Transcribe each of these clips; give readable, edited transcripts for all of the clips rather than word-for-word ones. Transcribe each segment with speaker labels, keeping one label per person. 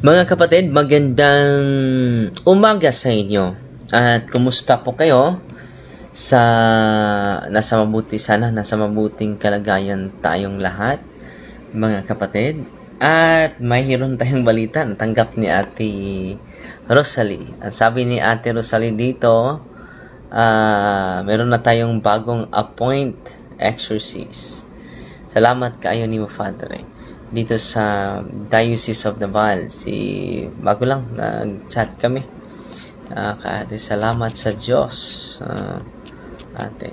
Speaker 1: Mga kapatid, magandang umaga sa inyo. At kumusta po kayo? Nasa mabuting kalagayan tayong lahat, mga kapatid. At mayroon tayong balita na tanggap ni Ate Rosalie. Ang sabi ni Ate Rosalie dito, meron na tayong bagong appoint exorcist. Salamat kaayo ni mo, Father. Dito sa Diocese of Naval, bago lang nag-chat kami. Ate, salamat sa Diyos. Ate.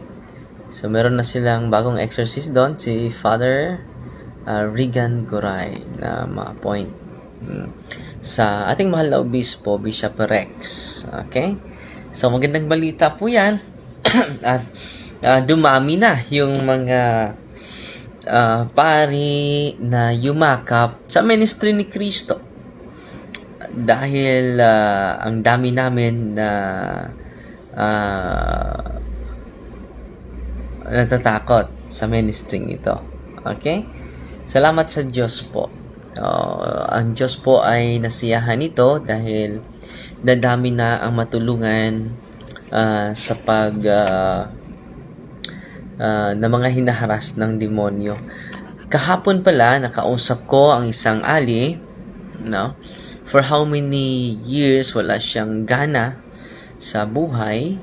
Speaker 1: So, meron na silang bagong exorcist doon, si Father Regan Goray na ma-appoint sa ating mahal na obispo, Bishop Rex. Okay? So, magandang balita po yan. At dumami na yung mga pari na yumakap sa ministry ni Kristo dahil ang dami namin na natatakot sa ministry ito. Okay? Salamat sa Diyos po. Ang Diyos po ay nasiyahan ito dahil dadami na ang matulungan sa na mga hinaharas ng demonyo. Kahapon pala, nakausap ko ang isang ali, no? For how many years wala siyang gana sa buhay.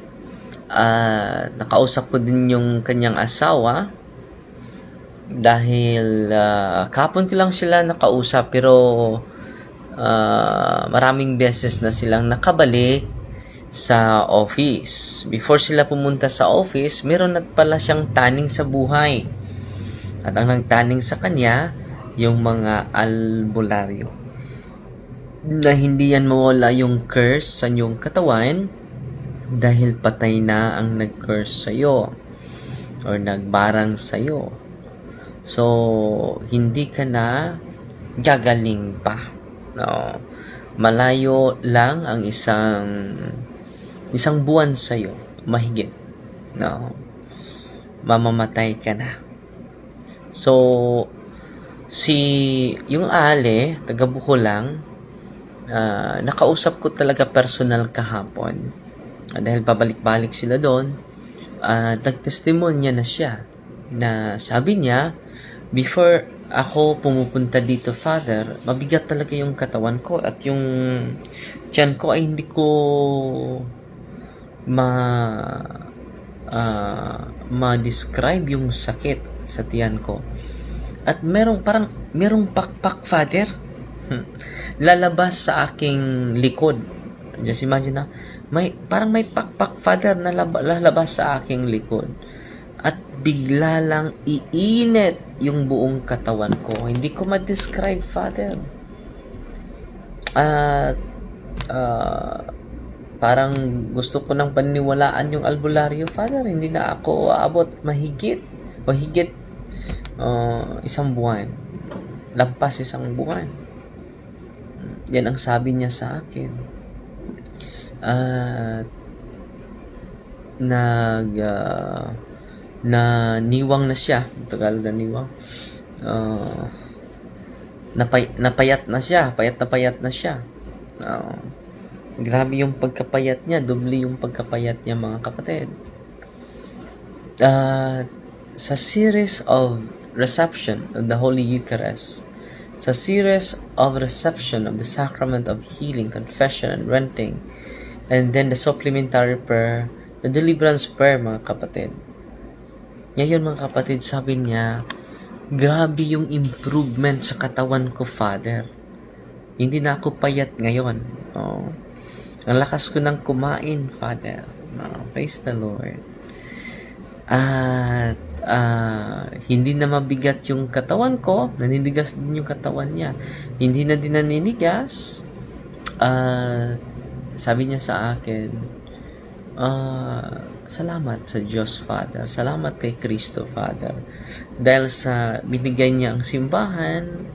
Speaker 1: Nakausap ko din yung kanyang asawa dahil kahapon ko lang sila nakausap, pero maraming beses na silang nakabalik sa office. Before sila pumunta sa office, meron na pala siyang taning sa buhay. At ang nagtaning sa kanya, yung mga albularyo. Na hindi yan mawala yung curse sa iyong katawan dahil patay na ang nag-curse sa'yo or nagbarang sa'yo. So, hindi ka na gagaling pa. No. Malayo lang ang isang buwan sa'yo, mahigit. No? Mamamatay ka na. So, yung ale, taga Bukulang, nakausap ko talaga personal kahapon. Dahil pabalik-balik sila doon, nagtestimonya na siya. Na sabi niya, before ako pumupunta dito, Father, mabigat talaga yung katawan ko at yung tiyan ko ay hindi ko ma-describe yung sakit sa tiyan ko. At merong pakpak, Father, lalabas sa aking likod. Just imagine na, parang may pakpak, Father, na lalabas sa aking likod. At bigla lang iinit yung buong katawan ko. Hindi ko ma-describe, Father. At parang gusto ko nang paniwalaan yung albularyo, Father. Hindi na ako aabot mahigit isang buwan. Lampas isang buwan. Yan ang sabi niya sa akin. Niwang na siya. Tagalog na niwang. Napayat na siya. Payat na siya. Grabe yung pagkapayat niya. Doble yung pagkapayat niya, mga kapatid. Sa series of reception of the Holy Eucharist, sa series of reception of the sacrament of healing, confession, and renting, and then the supplementary prayer, the deliverance prayer, mga kapatid. Ngayon, mga kapatid, sabi niya, grabe yung improvement sa katawan ko, Father. Hindi na ako payat ngayon. Ang lakas ko nang kumain, Father. Praise the Lord. At hindi na mabigat yung katawan ko. Naninigas din yung katawan niya. Hindi na din naninigas. Sabi niya sa akin, salamat sa Diyos, Father. Salamat kay Kristo, Father. Dahil sa binigay niya ang simbahan,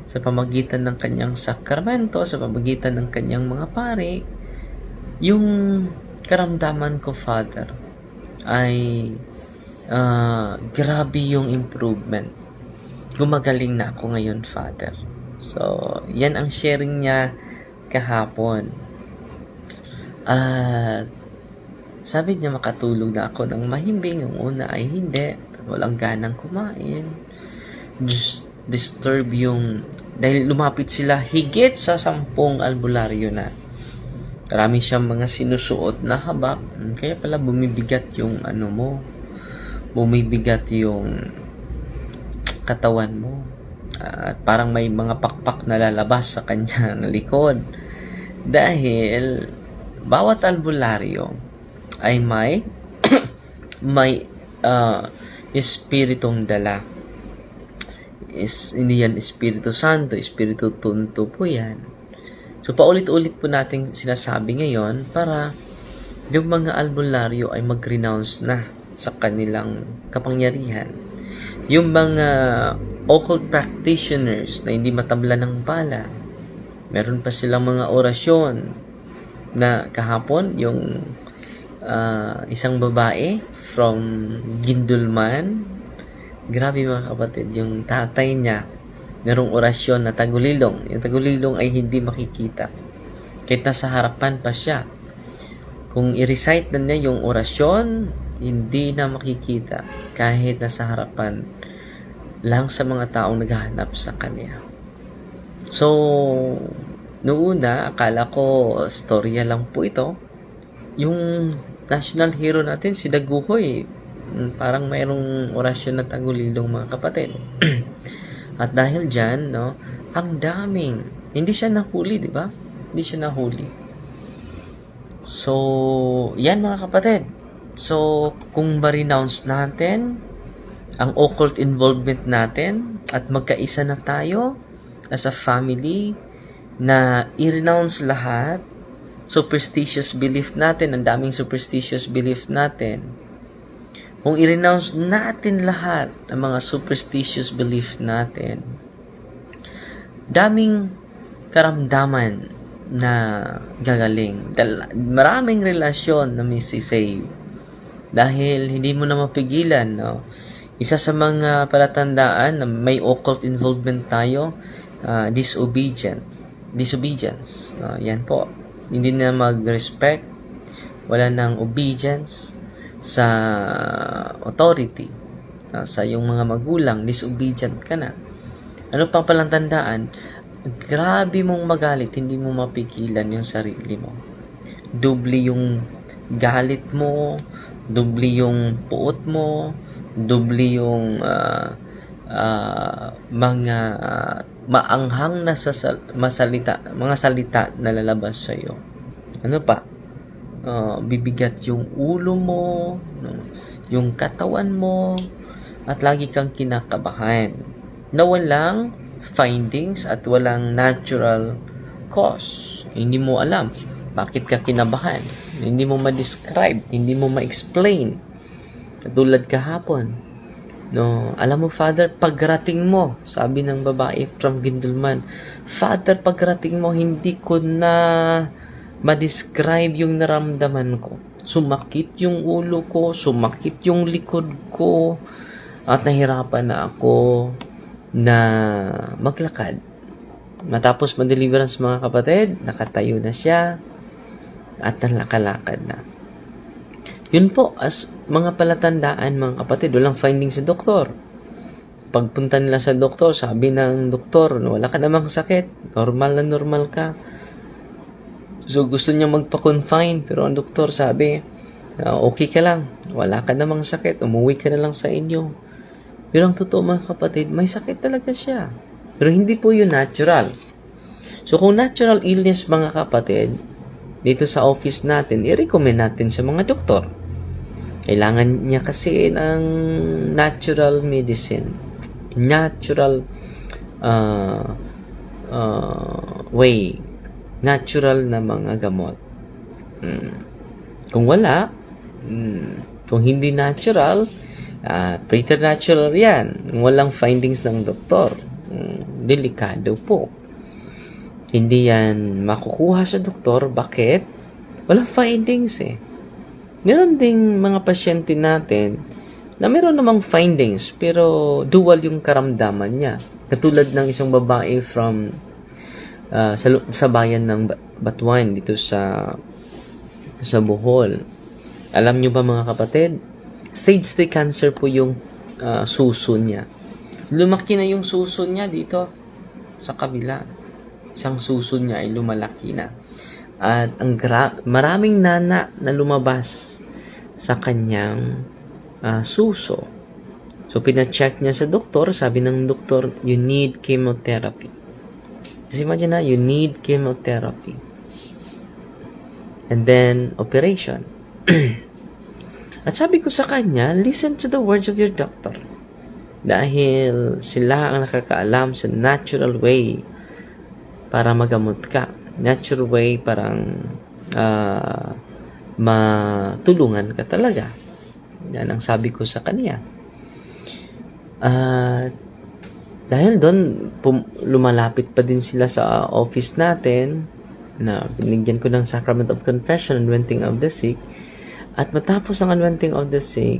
Speaker 1: sa pamagitan ng kanyang sakramento, sa pamagitan ng kanyang mga pari, yung karamdaman ko, Father, ay grabe yung improvement. Gumagaling na ako ngayon, Father. So, yan ang sharing niya kahapon. At sabi niya makatulog na ako ng mahimbing. Yung una ay hindi. Walang ganang kumain. Just disturb yung... Dahil lumapit sila higit sa 10 albularyo na. Marami siyang mga sinusuot na habak. Kaya pala bumibigat yung ano mo. Bumibigat yung katawan mo. At parang may mga pakpak na lalabas sa kanyang likod. Dahil bawat albularyo ay may espiritong dala. Hindi yan Espiritu Santo, Espiritu Tunto po yan. So, paulit-ulit po natin sinasabi ngayon para yung mga albularyo ay mag-renounce na sa kanilang kapangyarihan. Yung mga occult practitioners na hindi matabla ng bala, meron pa silang mga orasyon na kahapon, yung isang babae from Gindulman, grabe mga kapatid, yung tatay niya, merong orasyon na tagulilong. Yung tagulilong ay hindi makikita. Kahit nasa harapan pa siya. Kung i-recite na niya yung orasyon, hindi na makikita. Kahit nasa harapan lang sa mga taong naghahanap sa kanya. So, noong una, akala ko storya lang po ito. Yung national hero natin, si Daguhoy, parang mayroong orasyon na tagulilong mga kapatid. At dahil dyan, no, ang daming, hindi siya nahuli, di ba? Hindi siya nahuli. So, yan mga kapatid. So, kung ma-renounce natin ang occult involvement natin at magkaisa na tayo as a family na i-renounce lahat superstitious belief natin, ang daming superstitious belief natin. Kung i-renounce natin lahat ang mga superstitious belief natin, daming karamdaman na gagaling. Maraming relasyon na misisave. Dahil hindi mo na mapigilan, no? Isa sa mga palatandaan na may occult involvement tayo, disobedience. No? Yan po. Hindi na mag-respect, wala nang obedience sa authority, sa iyong mga magulang, disobedient ka na. Ano pang palatandaan? Grabe mong magalit, hindi mo mapigilan yung sarili mo. Doble yung galit mo, doble yung puot mo, doble yung mga maanghang na mga salita na lalabas sa iyo. Ano pa? Bibigat yung ulo mo, no? Yung katawan mo, at lagi kang kinakabahan na walang findings at walang natural cause. Hindi mo alam bakit ka kinabahan. Hindi mo ma-describe, hindi mo ma-explain. Katulad kahapon, no, alam mo, Father, pagrating mo, sabi ng babae from Gindulman, Father, pagrating mo, hindi ko na ma-describe yung naramdaman ko. Sumakit yung ulo ko, sumakit yung likod ko, at nahirapan na ako na maglakad. Matapos ma-deliverance mga kapatid, nakatayo na siya at nalakalakad na. Yun po, as mga palatandaan mga kapatid, walang finding sa doktor. Pagpunta nila sa doktor, sabi ng doktor, wala ka namang sakit, normal na normal ka. So, gusto niya magpa-confine, pero ang doktor sabi, okay ka lang, wala ka namang sakit, umuwi ka na lang sa inyo. Pero ang totoo mga kapatid, may sakit talaga siya. Pero hindi po yun natural. So, kung natural illness mga kapatid, dito sa office natin, i-recommend natin sa mga doktor. Kailangan niya kasi ng natural medicine. Natural way. Natural na mga gamot. Kung wala, kung hindi natural, preternatural yan. Walang findings ng doktor. Delikado po. Hindi yan makukuha sa doktor. Bakit? Walang findings eh. Meron ding mga pasyente natin na meron namang findings pero dual yung karamdaman niya. Katulad ng isang babae from sa bayan ng Batuan dito sa Bohol. Alam nyo ba mga kapatid? Stage 3 cancer po yung suso niya. Lumaki na yung suso niya dito sa kabila. Isang suso niya ay lumalaki na. At maraming nana na lumabas sa kanyang suso. So, pina-check niya sa doktor. Sabi ng doktor, you need chemotherapy. Kasi imagine na, you need chemotherapy. And then, operation. At sabi ko sa kanya, listen to the words of your doctor. Dahil sila ang nakakaalam sa natural way para magamot ka. Natural way parang matulungan ka talaga. Yan ang sabi ko sa kanya. Dahil doon, lumalapit pa din sila sa office natin na binigyan ko ng Sacrament of Confession, Anointing of the Sick. At matapos ng Anointing of the Sick,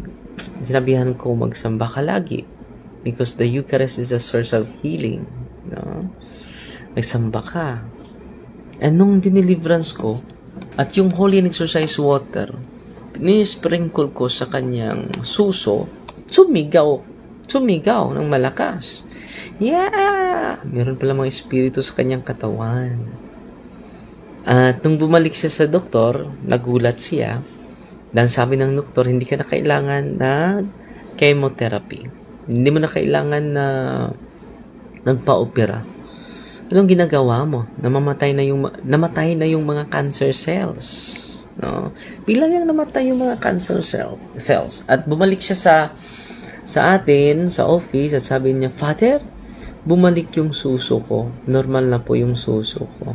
Speaker 1: sinabihan ko magsamba ka lagi because the Eucharist is a source of healing. No? Nagsamba ka. And nung dineliverance ko, at yung holy and exercise water, ni-sprinkle ko sa kanyang suso, sumigaw ng malakas. Yeah! Meron pala mga espiritu sa kanyang katawan. At nung bumalik siya sa doktor, nagulat siya. Dahil sabi ng doktor, hindi ka na kailangan na chemotherapy. Hindi mo na kailangan na nagpa-opera. Anong ginagawa mo? Namatay na yung mga cancer cells. No? Bilang yung namatay yung mga cancer cells. At bumalik siya sa atin, sa office, at sabi niya, Father, bumalik yung suso ko. Normal na po yung suso ko.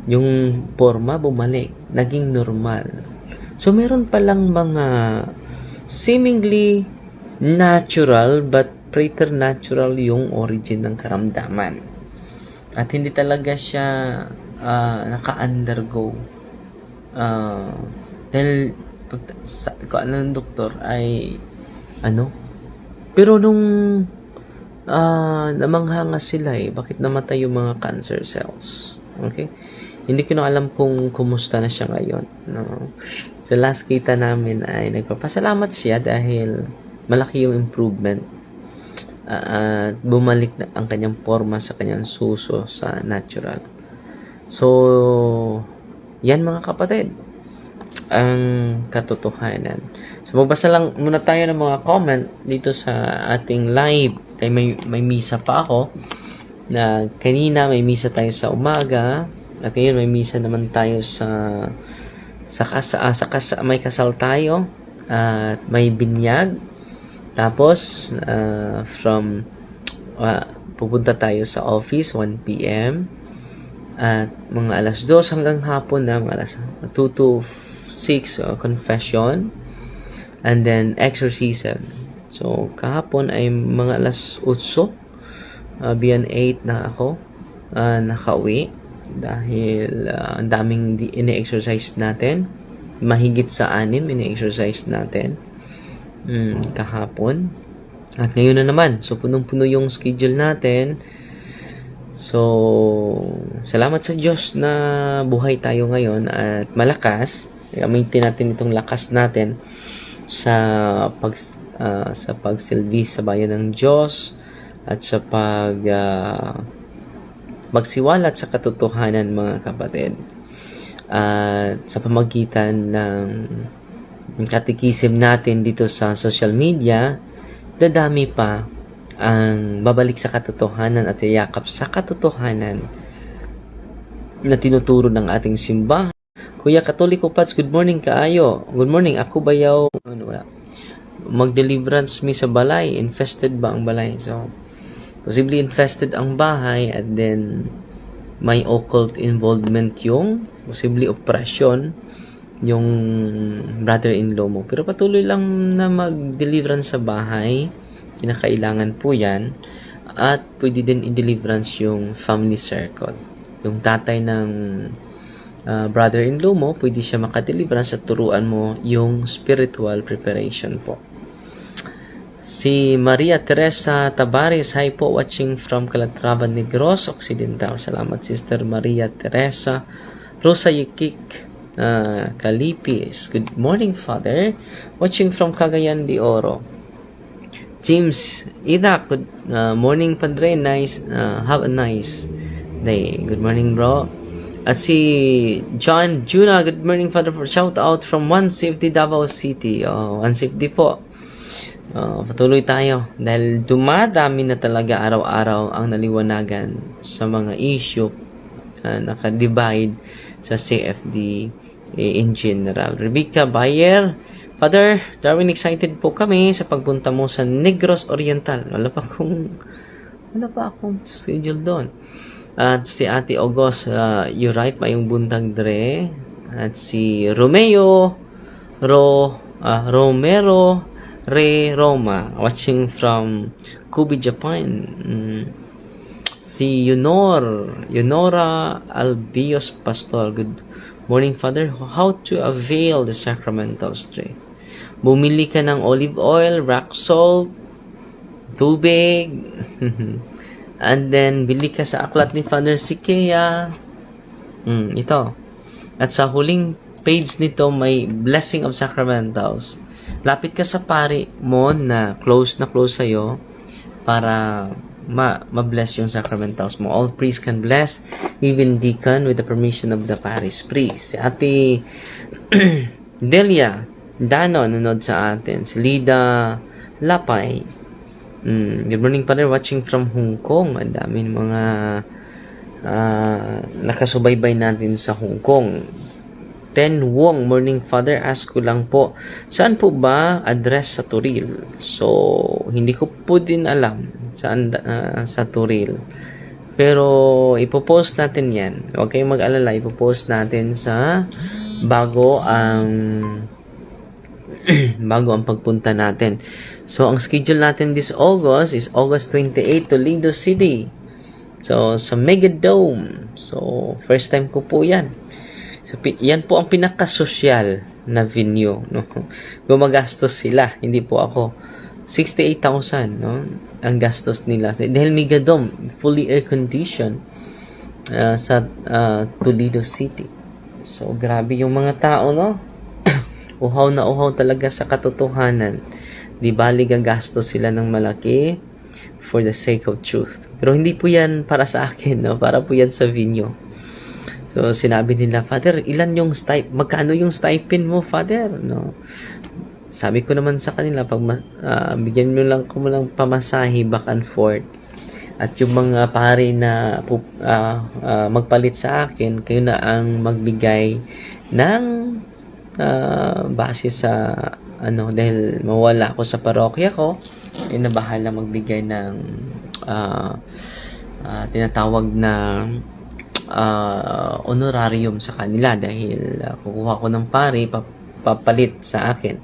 Speaker 1: Yung forma, bumalik. Naging normal. So, meron palang mga seemingly natural but preternatural yung origin ng karamdaman. At hindi talaga siya naka-undergo. Dahil kung ano ng doktor ay pero nung namanghanga sila bakit namatay yung mga cancer cells. Okay? Hindi ko na alam kung kumusta na siya ngayon. No? Sa last kita namin ay nagpapasalamat siya dahil malaki yung improvement. At bumalik na ang kanyang forma sa kanyang suso sa natural. So, yan mga kapatid, ang katotohanan. So, magbasa lang muna tayo ng mga comment dito sa ating live. May misa pa ako na kanina may misa tayo sa umaga at ngayon may misa naman tayo may kasal tayo at may binyag. Tapos, pupunta tayo sa office, 1 p.m. At mga alas 2 hanggang hapon na, mga alas 2 to 6, confession. And then, exorcism. So, kahapon ay mga alas 8, beyond 8 na ako, nakauwi. Dahil, ang daming ini-exercise natin. Mahigit sa 6 ini-exercise natin. Kahapon. At ngayon na naman. So, punong-puno yung schedule natin. So, salamat sa Diyos na buhay tayo ngayon at malakas. Gamitin natin itong lakas natin sa pagsilbi sa bayan ng Diyos at sa magsiwalat sa katotohanan, mga kapatid. At sa pamagitan ng katikisim natin dito sa social media, dadami pa ang babalik sa katotohanan at yakap sa katotohanan na tinuturo ng ating simbahan. Kuya Katoliko Pats, good morning kaayo. Good morning, ako bayaw mag-deliverance mi sa balay. Infested ba ang balay? So, possibly infested ang bahay at then may occult involvement yung possibly oppression yung brother-in-law mo. Pero patuloy lang na mag-deliverance sa bahay. Kinakailangan po yan. At pwede din i-deliverance yung family circle. Yung tatay ng brother-in-law mo, pwede siya makadeliverance at turuan mo yung spiritual preparation po. Si Maria Teresa Tabares, hi po, watching from Calatrava, Negros Occidental. Salamat, Sister Maria Teresa. Rosa Yikik, Kalipis, good morning, Father. Watching from Cagayan de Oro. James Idak, good morning, Padre. Nice, have a nice day. Good morning, bro. At si John Juna, good morning, Father. Shout out from One Safety, Davao City. One Safety po. Patuloy tayo dahil dumadami na talaga araw-araw ang naliwanagan sa mga issue naka-divide sa CFD in general. Rebecca Bayer, Father Darwin, excited po kami sa pagpunta mo sa Negros Oriental. Wala pa akong schedule doon. At si Ate August, you're right, mayong buntag dre. At si Romero Re Roma, watching from Kubi, Japan. Si Yunora Albios Pastor, good morning, Father. How to avail the sacramentals tray? Bumili ka ng olive oil, rock salt, tubig, and then bili ka sa aklat ni Father Sikea. Ito. At sa huling page nito may blessing of sacramentals. Lapit ka sa pari mo na close sa'yo para ma-bless yung sacramentals mo. All priests can bless, even deacon with the permission of the parish priest. Si Ate Delia Dano nanonood sa atin. Si Lida Lapay. Good morning, Father. Watching from Hong Kong. Ang daming mga nakasubaybay natin sa Hong Kong. Ten Wong, morning, Father. Ask ko lang po, saan po ba address sa Turil? So, hindi ko po din alam saan sa Turil. Pero, ipopost natin yan. Huwag kayong mag-alala. Ipopost natin sa bago ang pagpunta natin. So, ang schedule natin this August is August 28 to Toledo City. So, sa Mega Dome. So, first time ko po yan. So, yan po ang pinaka-social na venue, no? Gumagastos sila, hindi po ako. 68,000, no? Ang gastos nila. Dahil Mega Dome, fully air-conditioned sa Toledo City. So, grabe yung mga tao, no? Uhaw na uhaw talaga sa katotohanan. Di bali gagastos sila ng malaki for the sake of truth. Pero hindi po yan para sa akin, no? Para po yan sa venue. So, sinabi nila, Father, magkano yung stipend mo, Father? No? Sabi ko naman sa kanila, bigyan mo lang pamasahe back and forth. At yung mga pare na magpalit sa akin, kayo na ang magbigay ng base sa dahil mawala ako sa parokya ko, na bahala magbigay ng tinatawag na honorarium sa kanila dahil kukuha ko ng pare papalit sa akin.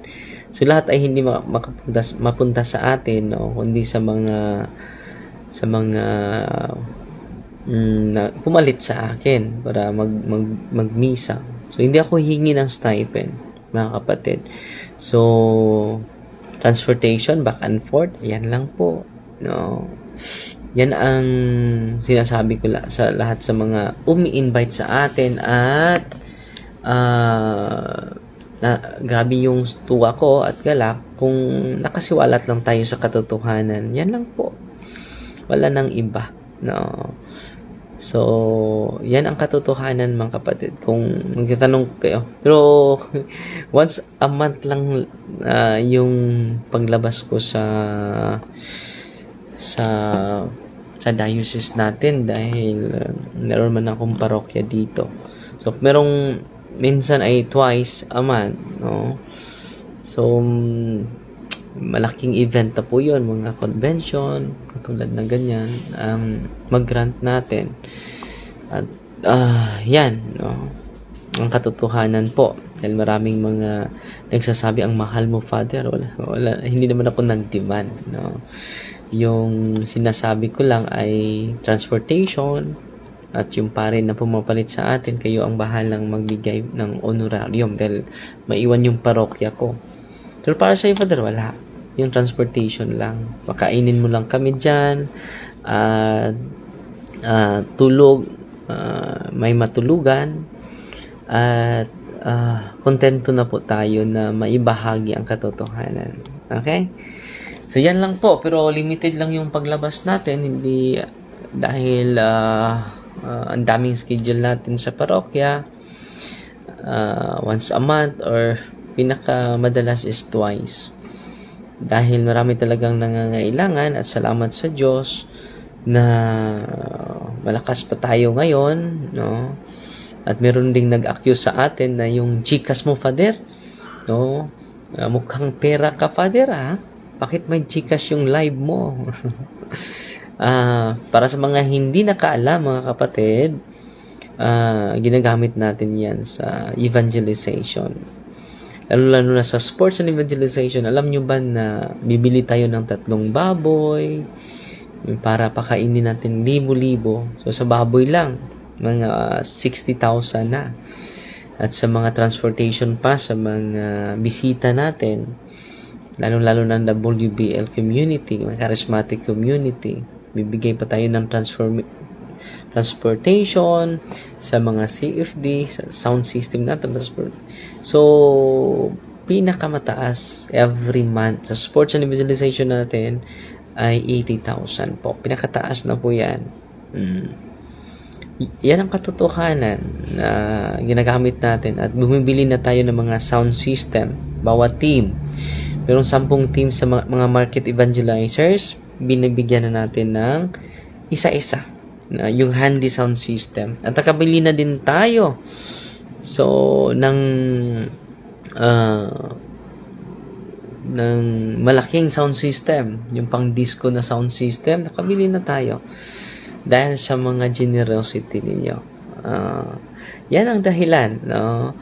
Speaker 1: So lahat ay hindi mapunta sa atin, no, kundi sa mga pumalit sa akin para magmisa. So hindi ako hingi ng stipend, mga kapatid. So transportation back and forth, yan lang po, no. Yan ang sinasabi ko sa lahat sa mga umi-invite sa atin at grabe yung tuwa ko at galak kung nakasiwalat lang tayo sa katotohanan. Yan lang po. Wala nang iba. No. So, yan ang katotohanan, mga kapatid. Kung magtatanong kayo. Pero, once a month lang yung paglabas ko sa diocese natin dahil meron man akong parokya dito. So, minsan ay twice a month, no? So, malaking event na po yun, mga convention, katulad na ganyan, mag-grant natin. At, yan, no? Ang katotohanan po, dahil maraming mga nagsasabi, ang mahal mo, Father. Wala, hindi naman ako nag-demand, no? Yung sinasabi ko lang ay transportation at yung pare na pumapalit sa atin, kayo ang bahalang magbigay ng honorarium dahil maiwan yung parokya ko. Pero para sa iyo, Father, wala. yung transportation lang. Pakainin mo lang kami dyan, at tulog, may matulugan, at kontento na po tayo na maibahagi ang katotohanan. Okay? So, yan lang po. Pero limited lang yung paglabas natin. Hindi dahil ang daming schedule natin sa parokya. Once a month or pinakamadalas is twice. Dahil marami talagang nangangailangan at salamat sa Diyos na malakas pa tayo ngayon, no? At meron ding nag-accuse sa atin na yung GCash mo, Father, no? Mukhang pera ka, Father, ha? Bakit may GCash yung live mo? Para sa mga hindi nakaalam, mga kapatid, ginagamit natin yan sa evangelization. Lalo na sa sports and evangelization. Alam nyo ba na bibili tayo ng 3 baboy para pakainin natin libo-libo. So, sa baboy lang, mga 60,000 na. At sa mga transportation pa, sa mga bisita natin, lalo-lalo ng WBL community, mga charismatic community, bibigay pa tayo ng transportation sa mga CFD, sa sound system natin. So, pinakamataas every month sa sports and evangelization natin ay 80,000 po. Pinakataas na po yan. Yan ang katotohanan na ginagamit natin at bumibili na tayo ng mga sound system. Bawat team. Merong 10 team sa mga market evangelizers, binibigyan na natin ng isa-isa. Yung handy sound system. At nakabili na din tayo ng malaking sound system, yung pang disco na sound system, nakabili na tayo dahil sa mga generosity ninyo. Yan ang dahilan, no?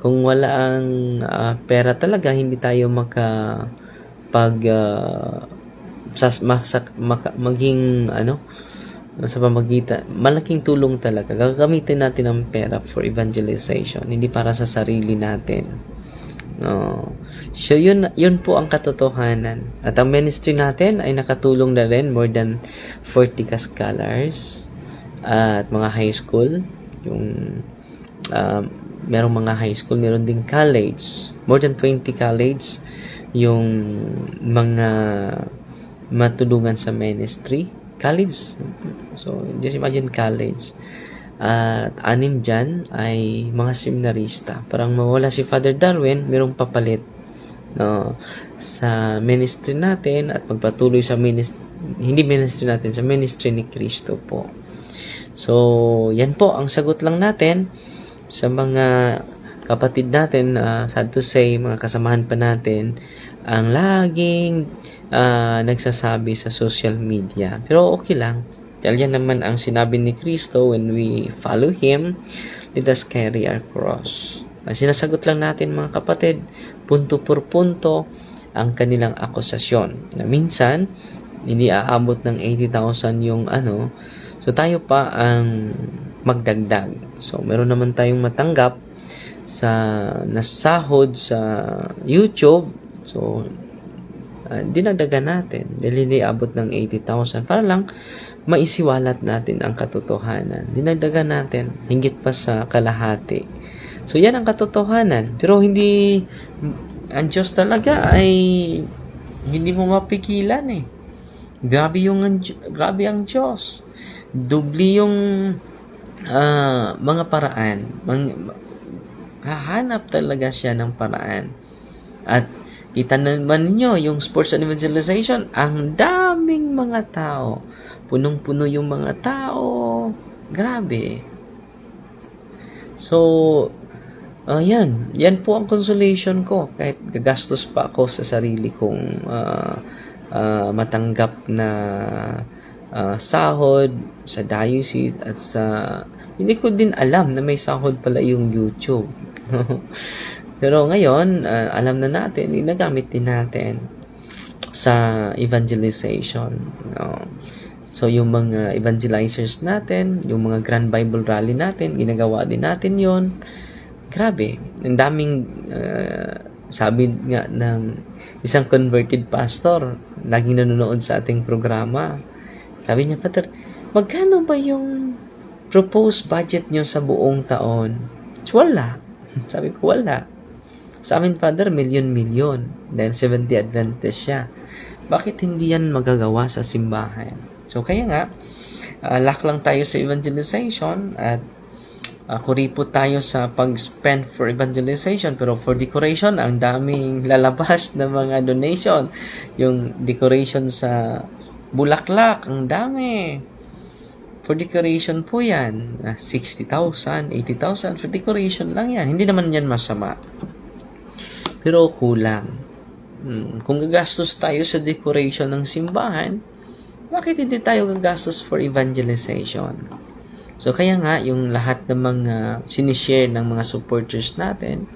Speaker 1: Kung wala ang pera talaga, hindi tayo maging sa pamagitan, malaking tulong talaga. Gagamitin natin ang pera for evangelization, hindi para sa sarili natin. So, yun po ang katotohanan. At ang ministry natin ay nakatulong na rin more than 40 scholars at mga high school. Yung merong mga high school, meron ding college. More than 20 college yung mga matulungan sa ministry. College. So, just imagine college. At 6 dyan ay mga seminarista. Parang mawala si Father Darwin, merong papalit, no, sa ministry natin at magpatuloy sa hindi ministry natin, sa ministry ni Kristo po. So, yan po ang sagot lang natin sa mga kapatid natin, sad to say, mga kasamahan pa natin, ang laging nagsasabi sa social media. Pero okay lang. Dahil yan naman ang sinabi ni Kristo, when we follow Him, let us carry our cross. Sinasagot lang natin, mga kapatid, punto por punto, ang kanilang akusasyon. Na minsan, hindi aabot ng 80,000 yung so tayo pa ang magdagdag. So, meron naman tayong matanggap sa nasahod sa YouTube. So, dinagdagan natin. Dahil hindi abot ng 80,000 para lang maisiwalat natin ang katotohanan. Dinagdagan natin hingit pa sa kalahati. So, yan ang katotohanan. Pero hindi, ang Diyos talaga ay hindi mo mapigilan eh. Grabe ang Diyos. Dubli yung mga paraan. Hahanap talaga siya ng paraan. At kita naman ninyo, yung sports and evangelization, ang daming mga tao. Punong-puno yung mga tao. Grabe. So, yan. Yan po ang consolation ko. Kahit gagastos pa ako sa sarili kong matanggap na sahod sa diocese at sa... Hindi ko din alam na may sahod pala yung YouTube. Pero ngayon, alam na natin, ginagamit din natin sa evangelization. So, yung mga evangelizers natin, yung mga Grand Bible Rally natin, ginagawa din natin yon. Grabe. Ang daming sabi nga ng isang converted pastor, laging nanonood sa ating programa. Sabi niya, Father, magkano ba yung proposed budget nyo sa buong taon? Wala. Sabi ko, wala. Sa amin, Father, milyon-milyon. Dahil 70 Adventist siya. Bakit hindi yan magagawa sa simbahan? So, kaya nga, lock lang tayo sa evangelization at kuripot tayo sa pag-spend for evangelization, pero for decoration, ang daming lalabas na mga donation. Yung decoration sa bulaklak, ang dami. For decoration po yan. 60,000, 80,000. For decoration lang yan. Hindi naman yan masama. Pero kulang. Kung gagastos tayo sa decoration ng simbahan, bakit hindi tayo gagastos for evangelization? So, kaya nga, yung lahat ng mga sinishare ng mga supporters natin,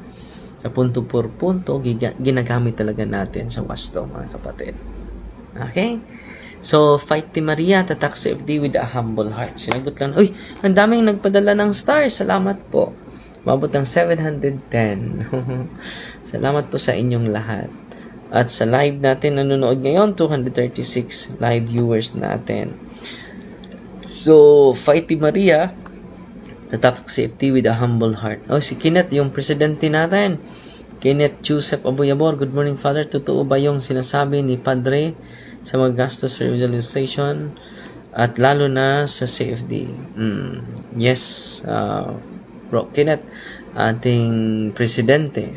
Speaker 1: sa punto por punto, ginagamit talaga natin sa wasto, mga kapatid. Okay? So, Fight Team Maria, tatak sa FD with a humble heart. Sinagot lang, uy, ang daming nagpadala ng stars. Salamat po. Mabot ng 710. Salamat po sa inyong lahat. At sa live natin, nanonood ngayon, 236 live viewers natin. So, Fighty Maria, tatak safety with a humble heart. Oh, si Kenneth, yung presidente natin. Kenneth Joseph Abuyabor, good morning, Father. Totoo ba yung sinasabi ni Padre sa mga gastos for evangelization at lalo na sa CFD? Yes, Bro Kenneth, ating presidente.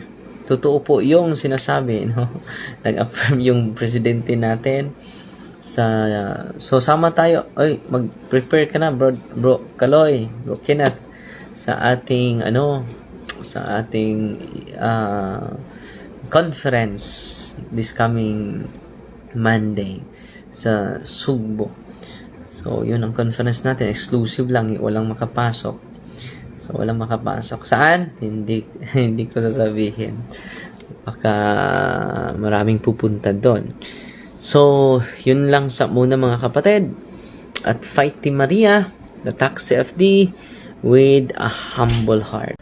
Speaker 1: Totoo po yung sinasabi, no? Nag-affirm yung presidente natin. So sama tayo. Oy, mag-prepare ka na, bro Kaloy, bro Kenneth, sa ating conference this coming Monday sa Sugbo. So yun ang conference natin, exclusive lang, walang makapasok. So walang makapasok. Saan? Hindi ko sasabihin. Baka maraming pupunta doon. So, yun lang sa muna mga kapatid. At Fight Team Maria, the Taxi FD with a humble heart.